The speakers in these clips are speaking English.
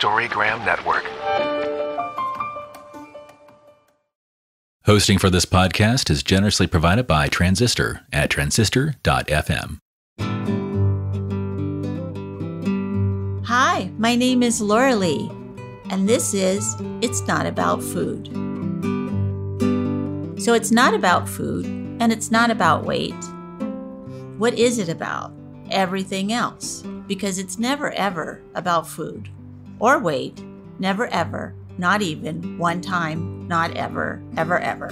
Storygram Network. Hosting for this podcast is generously provided by Transistor at transistor.fm. Hi, my name is Laura Lee, and this is It's Not About Food. So it's not about food, and it's not about weight. What is it about? Everything else, because it's never ever about food or weight, never ever, not even one time, not ever, ever, ever.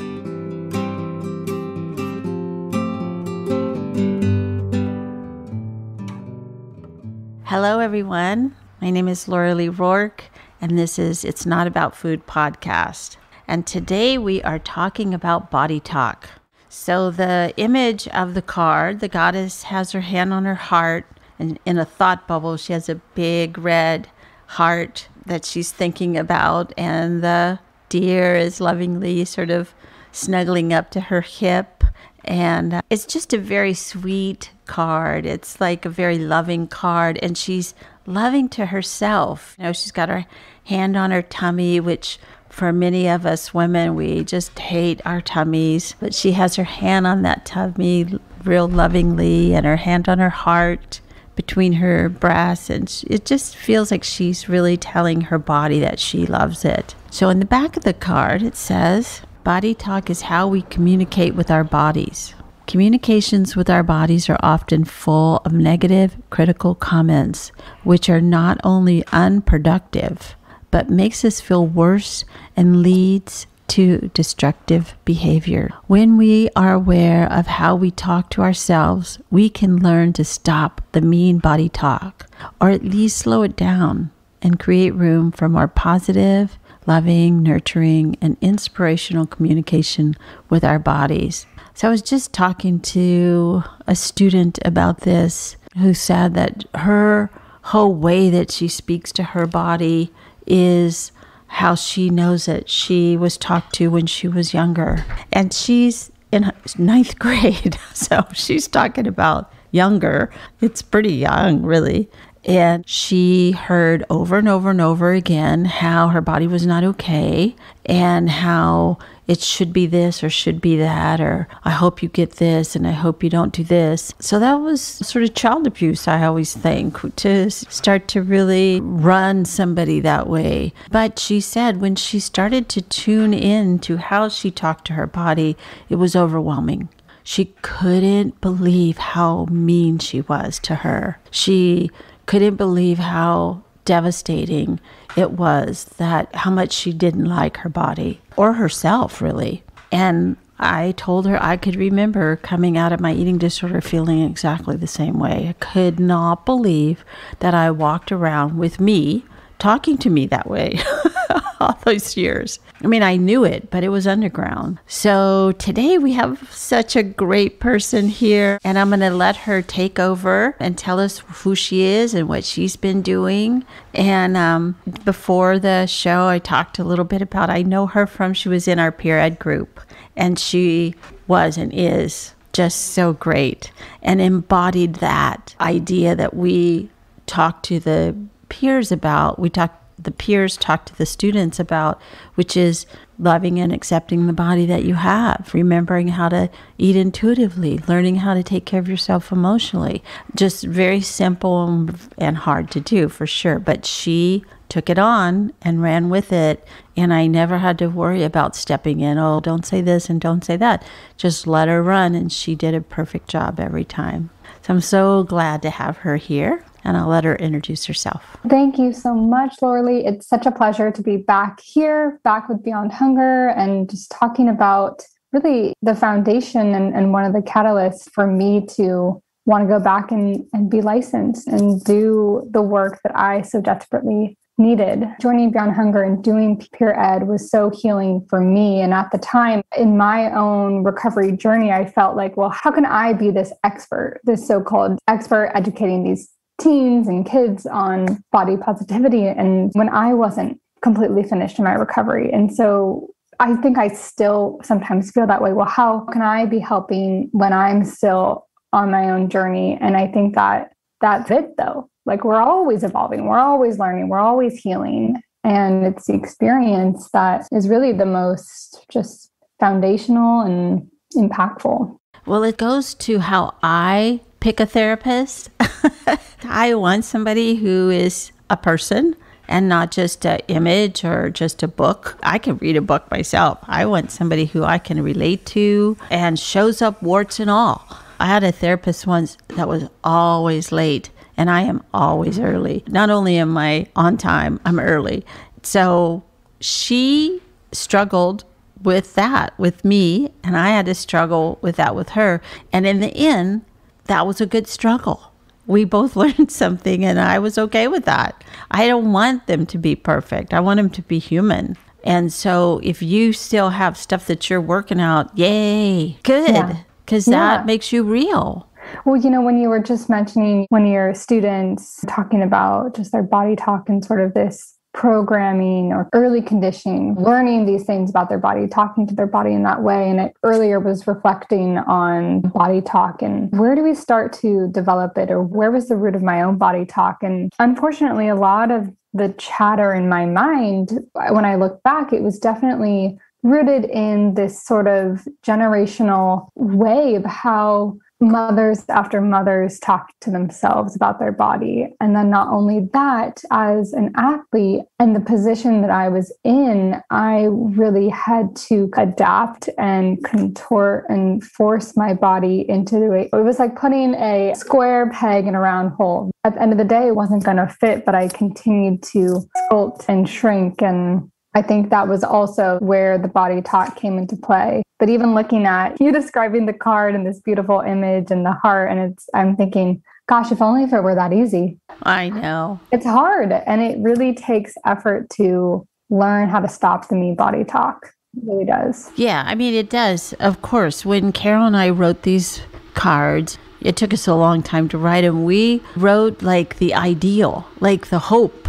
Hello, everyone. My name is Laura Lee Rourke, and this is It's Not About Food podcast. And today we are talking about body talk. So the image of the card, the goddess has her hand on her heart, and in a thought bubble, she has a big red heart that she's thinking about, and the deer is lovingly sort of snuggling up to her hip. And it's just a very sweet card. It's like a very loving card, and she's loving to herself. You know, she's got her hand on her tummy, which for many of us women, we just hate our tummies. But she has her hand on that tummy real lovingly, and her hand on her heart between her breasts, and it just feels like she's really telling her body that she loves it. So in the back of the card, it says, body talk is how we communicate with our bodies. Communications with our bodies are often full of negative, critical comments, which are not only unproductive, but makes us feel worse and leads to destructive behavior. When we are aware of how we talk to ourselves, we can learn to stop the mean body talk, or at least slow it down and create room for more positive, loving, nurturing, and inspirational communication with our bodies. So I was just talking to a student about this who said that her whole way that she speaks to her body is how she knows that she was talked to when she was younger. And she's in ninth grade, so she's talking about younger. It's pretty young, really. And she heard over and over and over again how her body was not okay, and how it should be this or should be that, or I hope you get this and I hope you don't do this. So that was sort of child abuse, I always think, to start to really run somebody that way. But she said when she started to tune in to how she talked to her body, it was overwhelming. She couldn't believe how mean she was to her. She couldn't believe how devastating it was, that how much she didn't like her body or herself, really. And I told her I could remember coming out of my eating disorder feeling exactly the same way. I could not believe that I walked around with me talking to me that way all those years. I mean, I knew it, but it was underground. So today we have such a great person here, and I'm going to let her take over and tell us who she is and what she's been doing. And before the show, I talked a little bit about, I know her from, she was in our peer ed group, and she was and is just so great and embodied that idea that we talk to the peers about. The peers talk to the students about, which is loving and accepting the body that you have, remembering how to eat intuitively, learning how to take care of yourself emotionally. Just very simple and hard to do, for sure. But she took it on and ran with it, and I never had to worry about stepping in. Oh, don't say this and don't say that. Just let her run, and she did a perfect job every time. So I'm so glad to have her here. And I'll let her introduce herself. Thank you so much, Laura Lee. It's such a pleasure to be back here, back with Beyond Hunger, and just talking about really the foundation and one of the catalysts for me to want to go back and be licensed and do the work that I so desperately needed. Joining Beyond Hunger and doing peer ed was so healing for me. And at the time, in my own recovery journey, I felt like, well, how can I be this expert, this so-called expert educating these teens and kids on body positivity, and when I wasn't completely finished in my recovery. And so I think I still sometimes feel that way. Well, how can I be helping when I'm still on my own journey? And I think that that's it, though. Like we're always evolving, we're always learning, we're always healing. And it's the experience that is really the most just foundational and impactful. Well, it goes to how I pick a therapist. I want somebody who is a person and not just an image or just a book. I can read a book myself. I want somebody who I can relate to and shows up warts and all. I had a therapist once that was always late, and I am always early. Not only am I on time, I'm early. So she struggled with that with me, and I had to struggle with that with her. And in the end, that was a good struggle. We both learned something, and I was okay with that. I don't want them to be perfect. I want them to be human. And so if you still have stuff that you're working out, yay, good, because that makes you real. Well, when you were just mentioning when your students talking about just their body talk and sort of this programming or early conditioning, learning these things about their body, talking to their body in that way. And it earlier was reflecting on body talk and where do we start to develop it, or where was the root of my own body talk? And unfortunately, a lot of the chatter in my mind, when I look back, it was definitely rooted in this sort of generational way of how mothers after mothers talk to themselves about their body. And then not only that, as an athlete and the position that I was in, I really had to adapt and contort and force my body into the way. It was like putting a square peg in a round hole. At the end of the day, it wasn't going to fit, but I continued to sculpt and shrink. And I think that was also where the body talk came into play. But even looking at you describing the card and this beautiful image and the heart, and I'm thinking, gosh, if only if it were that easy. I know. It's hard, and it really takes effort to learn how to stop the me body talk. It really does. Yeah, I mean, it does. Of course, when Carol and I wrote these cards, it took us a long time to write them. We wrote like the ideal, like the hope.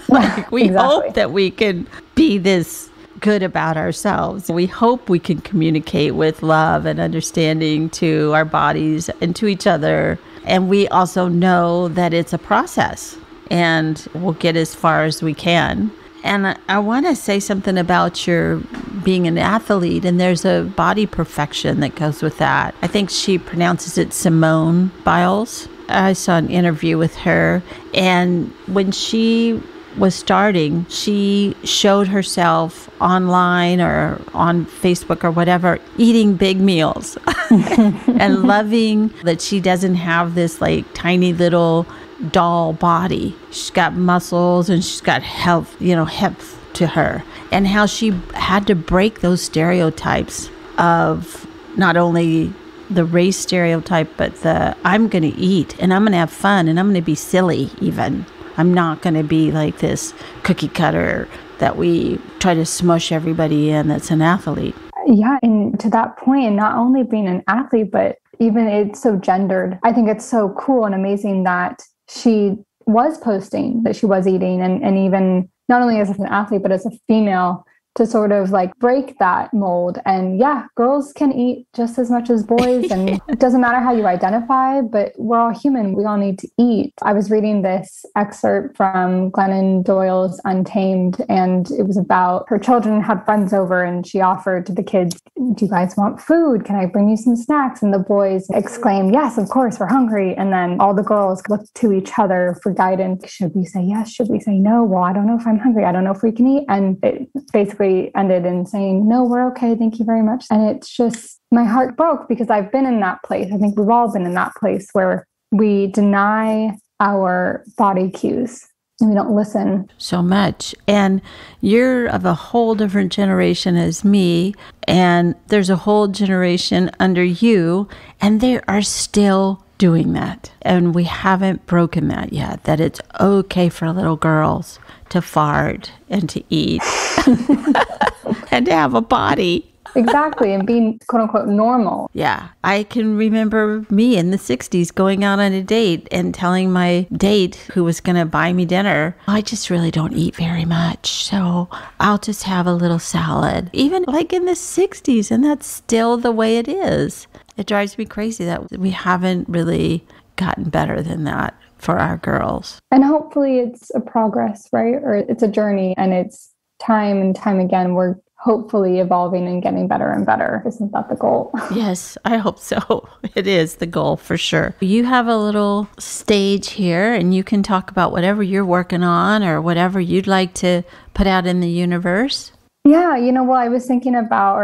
Like we hope that we can be this good about ourselves. We hope we can communicate with love and understanding to our bodies and to each other. And we also know that it's a process and we'll get as far as we can. And I want to say something about your being an athlete, and there's a body perfection that goes with that. I think she pronounces it Simone Biles. I saw an interview with her, and when she was starting, she showed herself online or on Facebook or whatever, eating big meals and loving that she doesn't have this like tiny little doll body. She's got muscles and she's got health, heft to her, and how she had to break those stereotypes of not only the race stereotype, but the I'm going to eat and I'm going to have fun and I'm going to be silly even. I'm not going to be like this cookie cutter that we try to smush everybody in that's an athlete. Yeah, and to that point, not only being an athlete, but even it's so gendered. I think it's so cool and amazing that she was posting that she was eating, and even not only as an athlete, but as a female, to sort of like break that mold. And yeah, girls can eat just as much as boys, and it doesn't matter how you identify, but we're all human. We all need to eat. I was reading this excerpt from Glennon Doyle's Untamed, and it was about her children had friends over, and she offered to the kids, do you guys want food? Can I bring you some snacks? And the boys exclaimed, yes, of course, we're hungry. And then all the girls looked to each other for guidance. Should we say yes? Should we say no? Well, I don't know if I'm hungry. I don't know if we can eat. And it basically ended in saying, no, we're okay. Thank you very much. And it's just, my heart broke because I've been in that place. I think we've all been in that place where we deny our body cues and we don't listen. So much. And you're of a whole different generation as me. And there's a whole generation under you. And they are still doing that. And we haven't broken that yet, that it's okay for little girls to fart and to eat and to have a body. Exactly. And being quote unquote normal. Yeah. I can remember me in the 60s going out on a date and telling my date who was going to buy me dinner, I just really don't eat very much. So I'll just have a little salad. Even like in the 60s. And that's still the way it is. It drives me crazy that we haven't really gotten better than that for our girls. And hopefully it's a progress, right? Or it's a journey, and it's time and time again, we're hopefully evolving and getting better and better. Isn't that the goal? Yes, I hope so. It is the goal for sure. You have a little stage here, and you can talk about whatever you're working on or whatever you'd like to put out in the universe. Yeah, well, I was thinking about,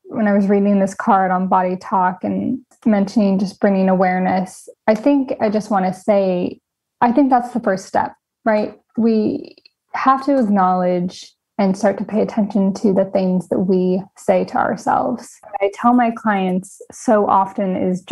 when I was reading this card on Body Talk and mentioning just bringing awareness, I think I just want to say, I think that's the first step, right? We have to acknowledge and start to pay attention to the things that we say to ourselves. What I tell my clients so often is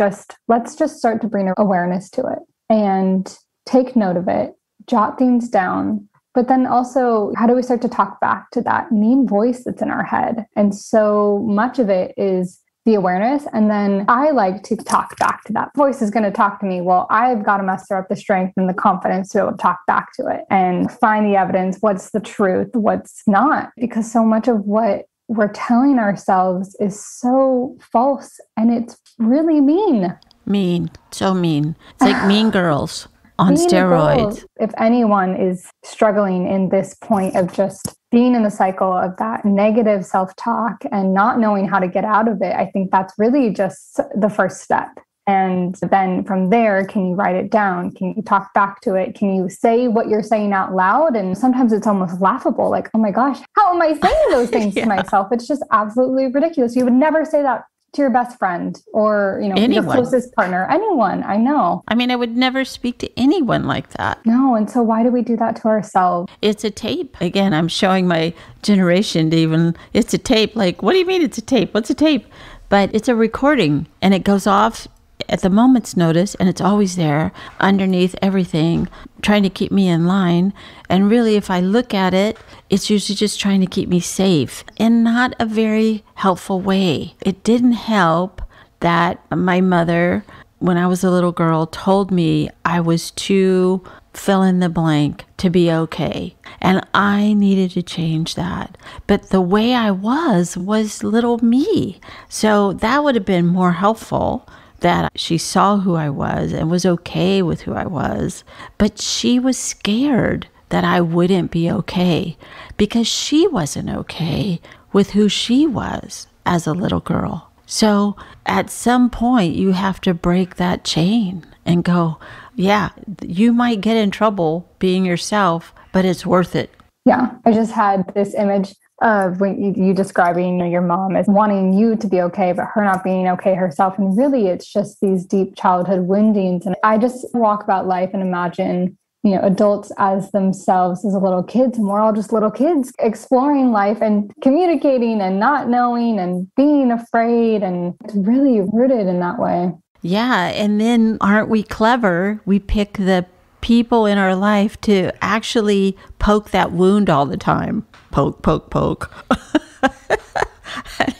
let's just start to bring awareness to it and take note of it, jot things down. But then also, how do we start to talk back to that mean voice that's in our head? And so much of it is the awareness. And then I like to talk back to that voice is going to talk to me. Well, I've got to muster up the strength and the confidence to be able to talk back to it and find the evidence. What's the truth? What's not? Because so much of what we're telling ourselves is so false, and it's really mean. Mean. So mean. It's like Mean Girls on steroids. If anyone is struggling in this point of just being in the cycle of that negative self-talk and not knowing how to get out of it, I think that's really just the first step. And then from there, can you write it down? Can you talk back to it? Can you say what you're saying out loud? And sometimes it's almost laughable, like, oh my gosh, how am I saying those things to myself? It's just absolutely ridiculous. You would never say that to your best friend or, your closest partner, anyone. I know. I mean, I would never speak to anyone like that. No. And so why do we do that to ourselves? It's a tape. Again, I'm showing my generation to it's a tape. Like, what do you mean it's a tape? What's a tape? But it's a recording, and it goes off at the moment's notice, and it's always there underneath everything, trying to keep me in line. And really, if I look at it, it's usually just trying to keep me safe in not a very helpful way. It didn't help that my mother, when I was a little girl, told me I was too fill in the blank to be okay. And I needed to change that. But the way I was little me. So that would have been more helpful, that she saw who I was and was okay with who I was. But she was scared that I wouldn't be okay because she wasn't okay with who she was as a little girl. So at some point, you have to break that chain and go, yeah, you might get in trouble being yourself, but it's worth it. Yeah, I just had this image of when you describing your mom as wanting you to be okay, but her not being okay herself. And really, it's just these deep childhood woundings. And I just walk about life and imagine, adults as themselves as little kids. And we're all just little kids exploring life and communicating and not knowing and being afraid. And it's really rooted in that way. Yeah. And then aren't we clever? We pick the people in our life to actually poke that wound all the time. Poke, poke, poke.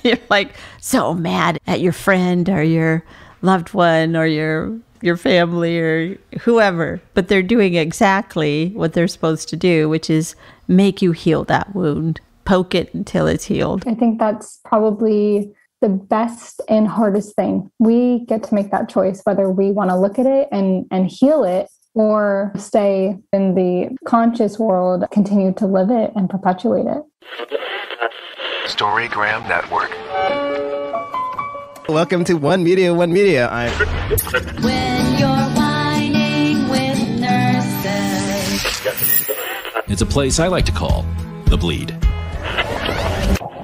You're like so mad at your friend or your loved one or your family or whoever, but they're doing exactly what they're supposed to do, which is make you heal that wound. Poke it until it's healed. I think that's probably the best and hardest thing. We get to make that choice, whether we want to look at it and heal it, or stay in the conscious world, continue to live it and perpetuate it. Storygram Network. Welcome to One Media, One Media. When you're whining with nurses. It's a place I like to call The Bleed.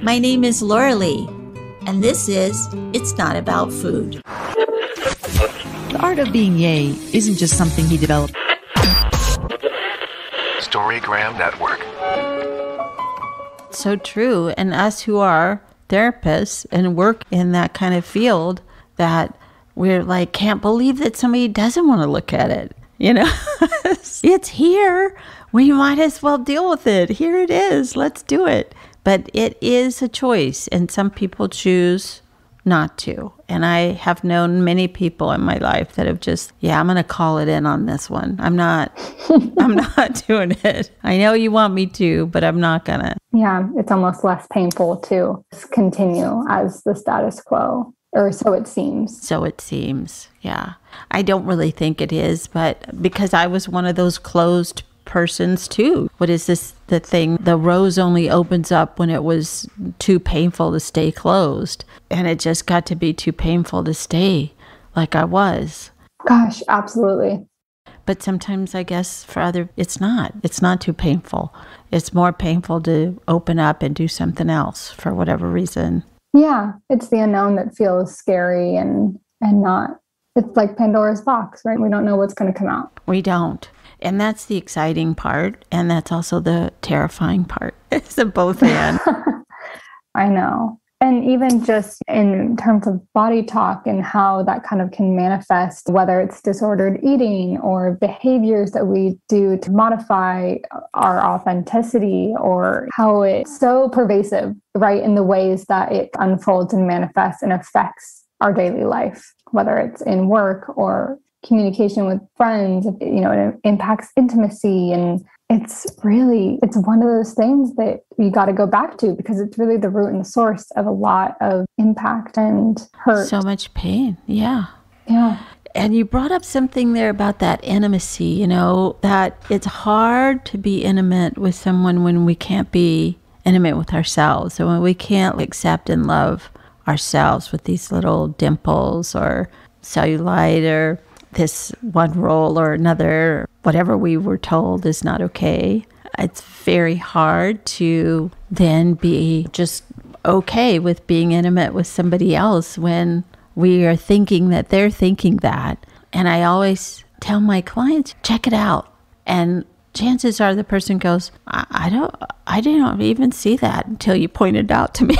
My name is Laura Lee, and this is It's Not About Food. The art of being Ye isn't just something he developed. Storygram Network. So true. And us who are therapists and work in that kind of field, that we're like, can't believe that somebody doesn't want to look at it. It's here. We might as well deal with it. Here it is. Let's do it. But it is a choice. And some people choose not to. And I have known many people in my life that have just, I'm going to call it in on this one. I'm not doing it. I know you want me to, but I'm not going to. Yeah, it's almost less painful to continue as the status quo, or so it seems. So it seems. Yeah. I don't really think it is, but because I was one of those closed persons too. What is this? The thing, the rose only opens up when it was too painful to stay closed. And it just got to be too painful to stay like I was. Gosh, absolutely. But sometimes I guess for other, it's not too painful. It's more painful to open up and do something else for whatever reason. Yeah. It's the unknown that feels scary and not, it's like Pandora's box, right? We don't know what's going to come out. We don't. And that's the exciting part. And that's also the terrifying part. It's a both and. I know. And even just in terms of body talk and how that kind of can manifest, whether it's disordered eating or behaviors that we do to modify our authenticity, or how it's so pervasive, right, in the ways that it unfolds and manifests and affects our daily life, whether it's in work or communication with friends, it impacts intimacy. And it's one of those things that you got to go back to, because it's really the root and the source of a lot of impact and hurt. So much pain. Yeah. Yeah. And you brought up something there about that intimacy, that it's hard to be intimate with someone when we can't be intimate with ourselves. So when we can't accept and love ourselves with these little dimples or cellulite or this one roll or another, whatever we were told is not okay. It's very hard to then be just okay with being intimate with somebody else when we are thinking that they're thinking that. And I always tell my clients, check it out. And chances are the person goes, I didn't even see that until you pointed it out to me.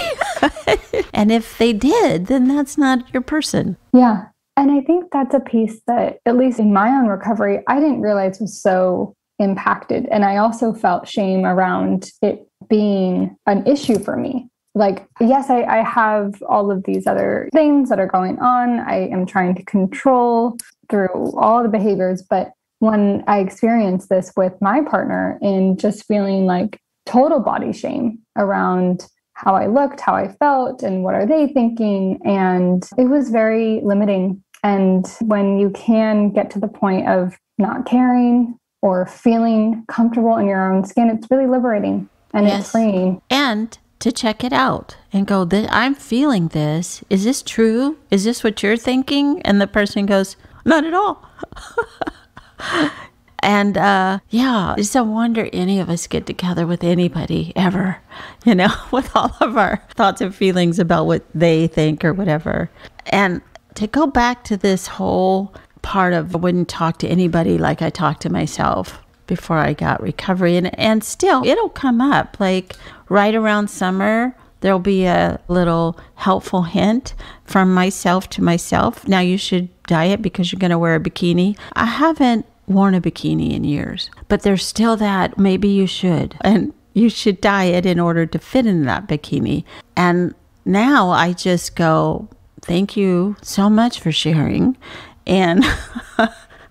And if they did, then that's not your person. Yeah. And I think that's a piece that, at least in my own recovery, I didn't realize was so impacted. And I also felt shame around it being an issue for me. Like, yes, I have all of these other things that are going on. I am trying to control through all the behaviors. But when I experienced this with my partner, in just feeling like total body shame around how I looked, how I felt, and what are they thinking? And it was very limiting. And when you can get to the point of not caring or feeling comfortable in your own skin, it's really liberating and it's freeing. And to check it out and go, I'm feeling this. Is this true? Is this what you're thinking? And the person goes, not at all. And it's no wonder any of us get together with anybody ever, with all of our thoughts and feelings about what they think or whatever. And to go back to this whole part of, I wouldn't talk to anybody like I talked to myself before I got recovery. And still, it'll come up. Like right around summer, there'll be a little helpful hint from myself to myself. Now you should diet because you're going to wear a bikini. I haven't worn a bikini in years, but there's still that maybe you should. And you should diet in order to fit in that bikini. And now I just go, thank you so much for sharing. And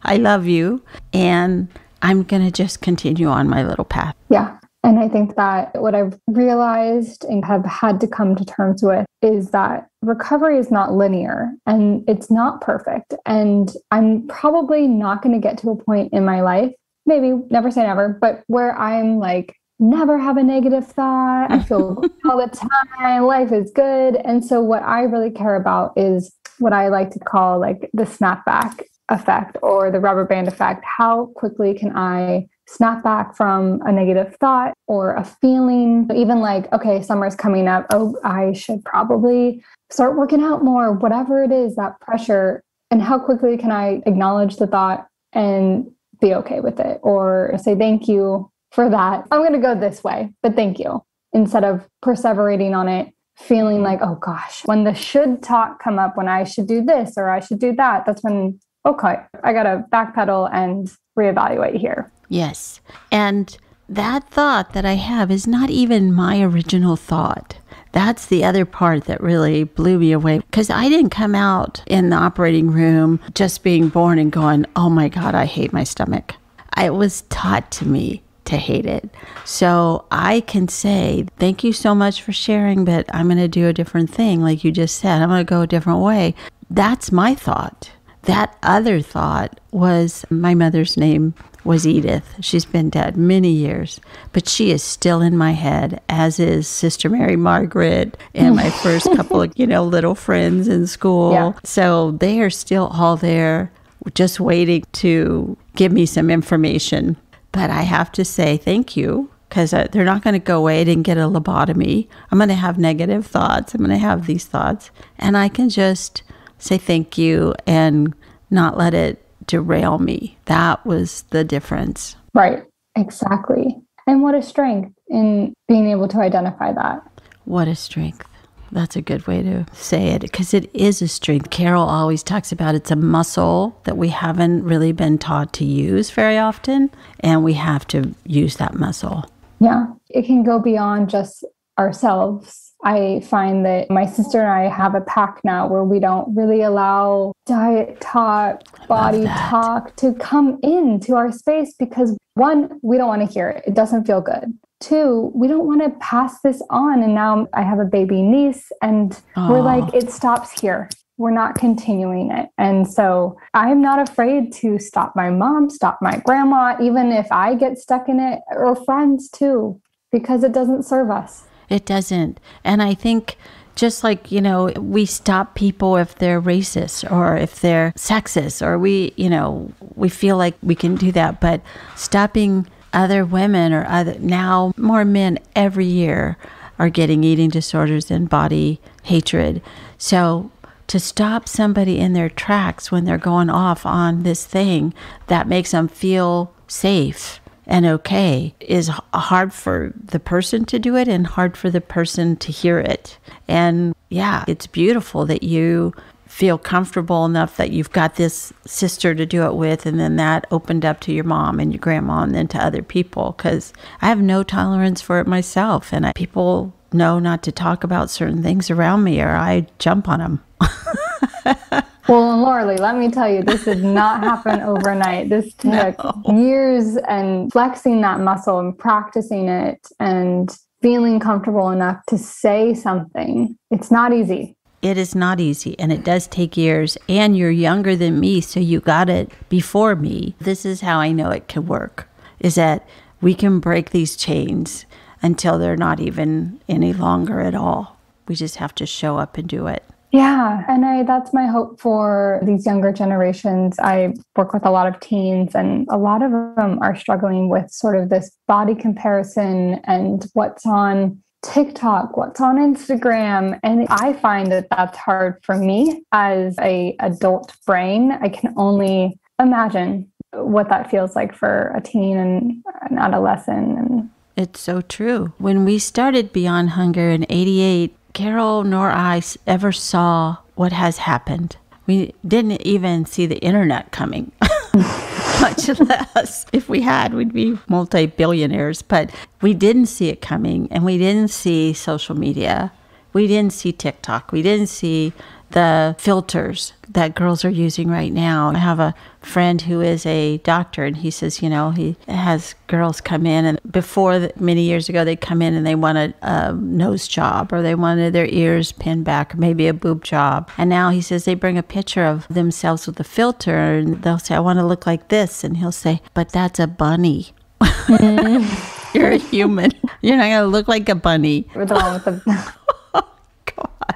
I love you. And I'm going to just continue on my little path. Yeah. And I think that what I've realized and have had to come to terms with is that recovery is not linear and it's not perfect. And I'm probably not going to get to a point in my life, maybe never say never, but where I'm like, never have a negative thought. I feel good all the time. Life is good. And so what I really care about is what I like to call like the snapback effect or the rubber band effect. How quickly can I snap back from a negative thought or a feeling? Even like, okay, summer's coming up. Oh, I should probably start working out more, whatever it is, that pressure. And how quickly can I acknowledge the thought and be okay with it, or say thank you for that. I'm going to go this way, but thank you. Instead of perseverating on it, feeling like, oh gosh, when the should talk come up, when I should do this or I should do that, that's when, okay, I got to backpedal and reevaluate here. Yes. And that thought that I have is not even my original thought. That's the other part that really blew me away, because I didn't come out in the operating room just being born and going, oh my God, I hate my stomach. It was taught to me to hate it. So I can say, thank you so much for sharing, but I'm going to do a different thing. Like you just said, I'm going to go a different way. That's my thought. That other thought was, my mother's name was Edith. She's been dead many years, but she is still in my head, as is Sister Mary Margaret and my first couple of, little friends in school. Yeah. So they are still all there, just waiting to give me some information. But I have to say thank you, because they're not going to go away and get a lobotomy. I'm going to have negative thoughts. I'm going to have these thoughts. And I can just say thank you and not let it derail me. That was the difference. Right. Exactly. And what a strength in being able to identify that. What a strength. That's a good way to say it, because it is a strength. Carol always talks about it's a muscle that we haven't really been taught to use very often, and we have to use that muscle. Yeah. It can go beyond just ourselves. I find that my sister and I have a pact now where we don't really allow diet talk, body talk to come into our space because, one, we don't want to hear it. It doesn't feel good. Two, we don't want to pass this on. And now I have a baby niece and we're like, it stops here. We're not continuing it. And so I'm not afraid to stop my mom, stop my grandma, even if I get stuck in it, or friends too, because it doesn't serve us. It doesn't. And I think just like, we stop people if they're racist or if they're sexist, or we feel like we can do that. But stopping other women or now more men every year are getting eating disorders and body hatred. So to stop somebody in their tracks when they're going off on this thing that makes them feel safe and okay is hard for the person to do it and hard for the person to hear it. And yeah, it's beautiful that you feel comfortable enough that you've got this sister to do it with, and then that opened up to your mom and your grandma and then to other people, because I have no tolerance for it myself, and people know not to talk about certain things around me or I jump on them. Well, and Laura Lee, let me tell you, this did not happen overnight. This took years, and flexing that muscle and practicing it and feeling comfortable enough to say something. It's not easy. It is not easy, and it does take years, and you're younger than me, so you got it before me. This is how I know it can work, is that we can break these chains until they're not even any longer at all. We just have to show up and do it. Yeah. And that's my hope for these younger generations. I work with a lot of teens, and a lot of them are struggling with sort of this body comparison and what's on TikTok, what's on Instagram. And I find that that's hard for me as an adult brain. I can only imagine what that feels like for a teen and an adolescent. And it's so true. When we started Beyond Hunger in '88, Carol nor I ever saw what has happened. We didn't even see the internet coming, much less. If we had, we'd be multi-billionaires. But we didn't see it coming, and we didn't see social media. We didn't see TikTok. We didn't see the filters that girls are using right now. I have a friend who is a doctor, and he says, he has girls come in, and before, many years ago, they'd come in and they wanted a nose job, or they wanted their ears pinned back, or maybe a boob job. And now he says they bring a picture of themselves with a filter, and they'll say, I want to look like this. And he'll say, but that's a bunny. You're a human. You're not going to look like a bunny. We're the one with the...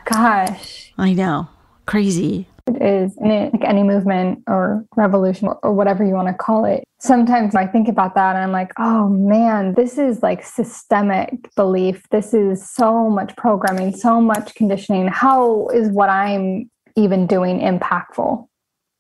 Gosh. I know. Crazy. It is. And like any movement or revolution or whatever you want to call it, sometimes I think about that and I'm like, oh man, this is like systemic belief. This is so much programming, so much conditioning. How is what I'm even doing impactful?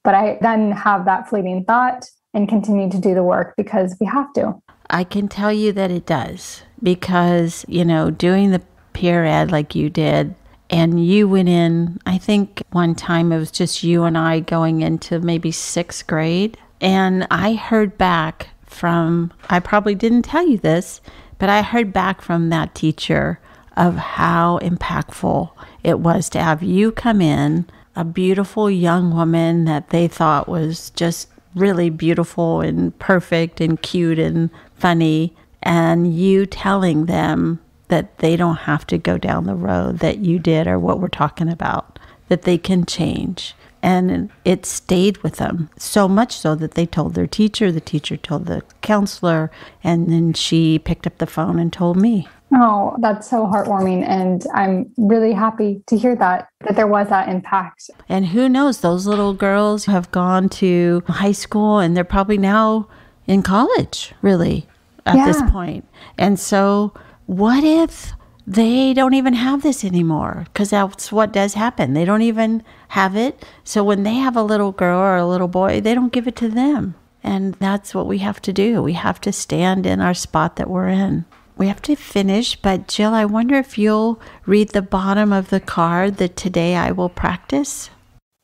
But I then have that fleeting thought and continue to do the work because we have to. I can tell you that it does, because, doing the peer ed like you did, and you went in, I think one time it was just you and I going into maybe 6th grade. And I heard back from, I probably didn't tell you this, but I heard back from that teacher of how impactful it was to have you come in, a beautiful young woman that they thought was just really beautiful and perfect and cute and funny, and you telling them that they don't have to go down the road that you did or what we're talking about, that they can change. And it stayed with them, so much so that they told their teacher, the teacher told the counselor, and then she picked up the phone and told me. Oh, that's so heartwarming. And I'm really happy to hear that there was that impact. And who knows, those little girls have gone to high school and they're probably now in college, really, at this point. And so what if they don't even have this anymore? Because that's what does happen. They don't even have it. So when they have a little girl or a little boy, they don't give it to them. And that's what we have to do. We have to stand in our spot that we're in. We have to finish, but Jill, I wonder if you'll read the bottom of the card that today I will practice.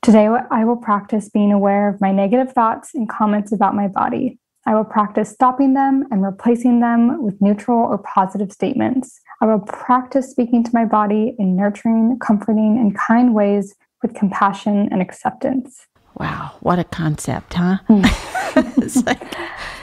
Today I will practice being aware of my negative thoughts and comments about my body. I will practice stopping them and replacing them with neutral or positive statements. I will practice speaking to my body in nurturing, comforting, and kind ways with compassion and acceptance. Wow, what a concept, huh? It's like,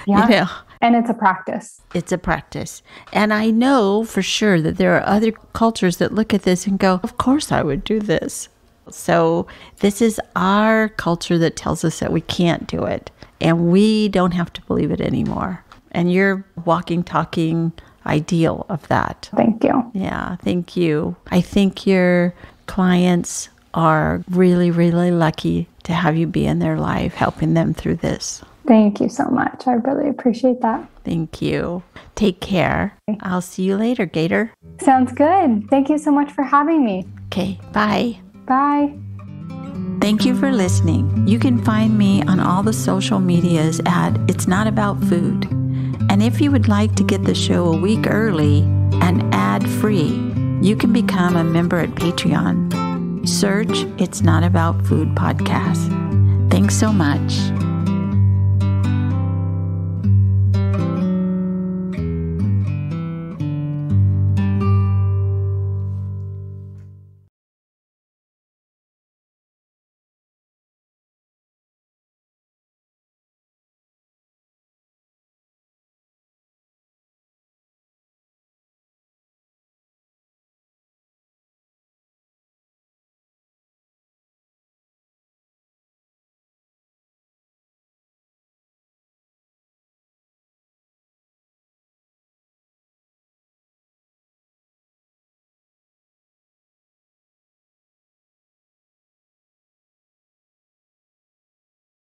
Yeah. you know, And it's a practice. it's a practice. And I know for sure that there are other cultures that look at this and go, of course I would do this. So this is our culture that tells us that we can't do it. And we don't have to believe it anymore. And you're walking, talking ideal of that. Thank you. Yeah, thank you. I think your clients are really, really lucky to have you be in their life, helping them through this. Thank you so much. I really appreciate that. Thank you. Take care. I'll see you later, Gator. Sounds good. Thank you so much for having me. Okay, bye. Bye. Thank you for listening. You can find me on all the social medias at It's Not About Food. And if you would like to get the show a week early and ad-free, you can become a member at Patreon. Search It's Not About Food podcast. Thanks so much.